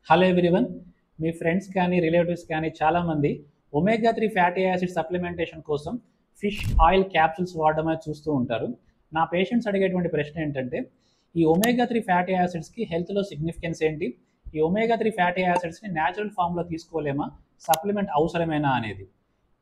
Hello everyone. మీ friends కానీ relatives కానీ చాలామంది ఒమేగా 3 ఫ్యాటీ యాసిడ్ సప్లిమెంటేషన్ కోసం ఫిష్ ఆయిల్ క్యాప్సూల్స్ వాడడం అనేది చూస్తూ ఉంటారు. నా పేషెంట్స్ అడిగేటువంటి ప్రశ్న ఏంటంటే, ఈ ఒమేగా 3 ఫ్యాటీ యాసిడ్స్కి హెల్త్లో సిగ్నిఫికెన్స్ ఏంటి, ఈ ఒమేగా 3 ఫ్యాటీ యాసిడ్స్ని న్యాచురల్ ఫామ్లో తీసుకోలేమా, సప్లిమెంట్ అవసరమేనా అనేది.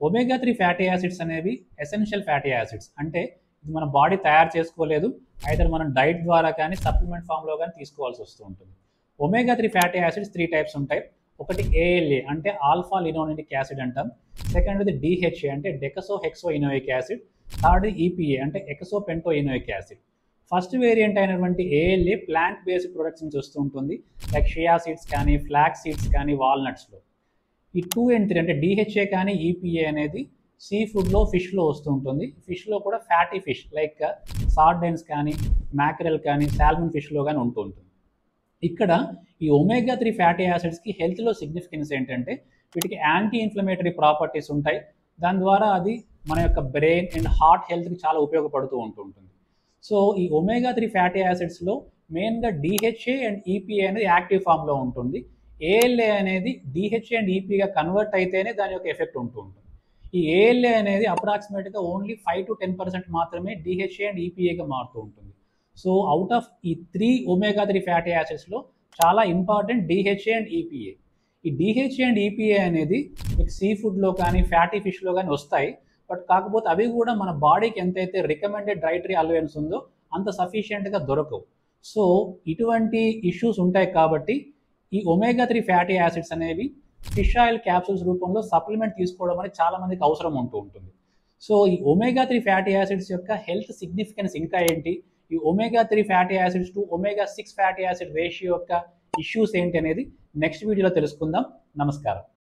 ఒమేగా 3 ఫ్యాటీ యాసిడ్స్ అనేవి ఎసెన్షియల్ ఫ్యాటీ యాసిడ్స్, అంటే ఇది మన బాడీ తయారు చేసుకోలేదు, ఐదర్ మనం డైట్ ద్వారా కానీ సప్లిమెంట్ ఫామ్లో కానీ తీసుకోవాల్సి వస్తూ ఉంటుంది. ఒమేగా 3 ఫ్యాటీ యాసిడ్స్ 3 టైప్స్ ఉంటాయి. ఒకటి ఏఎల్ఏ అంటే ఆల్ఫా లినోలెనిక్ యాసిడ్ అంటాం. సెకండ్ది డిహెచ్ఏ అంటే డెకసో హెక్సో ఇనోయిక్ యాసిడ్. థర్డ్ ఈపీఏ అంటే ఎకసో పెంటో ఇనోయిక్ యాసిడ్. ఫస్ట్ వేరియంట్ అయినటువంటి ఏఎల్ఏ ప్లాంట్ బేస్డ్ ప్రొడక్ట్స్ నుంచి వస్తూ ఉంటుంది, లైక్ షియా సీడ్స్ కానీ ఫ్లాక్స్ సీడ్స్ కానీ వాల్నట్స్లో. ఈ 2 and 3 అంటే డిహెచ్ఏ కానీ ఈపీఏ అనేది సీ ఫుడ్లో ఫిష్లో వస్తూ ఉంటుంది. ఫిష్లో కూడా ఫ్యాటీ ఫిష్ లైక్ సార్డైన్స్ కానీ మ్యాక్రెల్ కానీ సాల్మన్ ఫిష్లో కానీ ఉంటూ ఉంటుంది. ఇక్కడ ఈ ఒమేగా 3 ఫ్యాటీ యాసిడ్స్కి హెల్త్లో సిగ్నిఫికెన్స్ ఏంటంటే, వీటికి యాంటీ ఇన్ఫ్లమేటరీ ప్రాపర్టీస్ ఉంటాయి. దాని ద్వారా అది మన యొక్క బ్రెయిన్ అండ్ హార్ట్ హెల్త్కి చాలా ఉపయోగపడుతూ ఉంటుంది. సో ఈ ఒమేగా 3 ఫ్యాటీ యాసిడ్స్లో మెయిన్గా డిహెచ్ఏ అండ్ ఈపీఏ అనేది యాక్టివ్ ఫామ్లో ఉంటుంది. ఏఎల్ఏ అనేది డిహెచ్ఏ అండ్ ఈపీగా కన్వర్ట్ అయితేనే దాని యొక్క ఎఫెక్ట్ ఉంటుంది. ఈ ఏఎల్ఏ అనేది అప్రాక్సిమేట్గా ఓన్లీ 5 to 10% మాత్రమే డిహెచ్ఏ అండ్ ఈపీఏగా మారుతూ ఉంటుంది. సో అవుట్ ఆఫ్ ఈ 3 ఒమేగా 3 ఫ్యాటీ యాసిడ్స్లో చాలా ఇంపార్టెంట్ డిహెచ్ఏ అండ్ ఈపీఏ. ఈ డిహెచ్ఏ అండ్ ఈపీఏ అనేది మీకు సీ ఫుడ్లో కానీ ఫ్యాటీ ఫిష్లో కానీ వస్తాయి. బట్ కాకపోతే అవి కూడా మన బాడీకి ఎంతైతే రికమెండెడ్ డైటరీ అలవెన్స్ ఉందో అంత సఫిషియెంట్గా దొరకవు. సో ఇటువంటి ఇష్యూస్ ఉంటాయి కాబట్టి ఈ ఒమేగా 3 ఫ్యాటీ యాసిడ్స్ అనేవి ఫిష్ ఆయిల్ క్యాప్సూల్స్ రూపంలో సప్లిమెంట్ తీసుకోవడం అనేది చాలామందికి అవసరం ఉంటుంది. సో ఈ ఒమేగా 3 ఫ్యాటీ యాసిడ్స్ యొక్క హెల్త్ సిగ్నిఫికెన్స్ ఇంకా ఏంటి, ఈ omega 3 fatty acids to omega 6 fatty acid ratio యొక్క ఇష్యూస్ ఏంటి అనేది నెక్స్ట్ వీడియోలో తెలుసుకుందాం. నమస్కారం.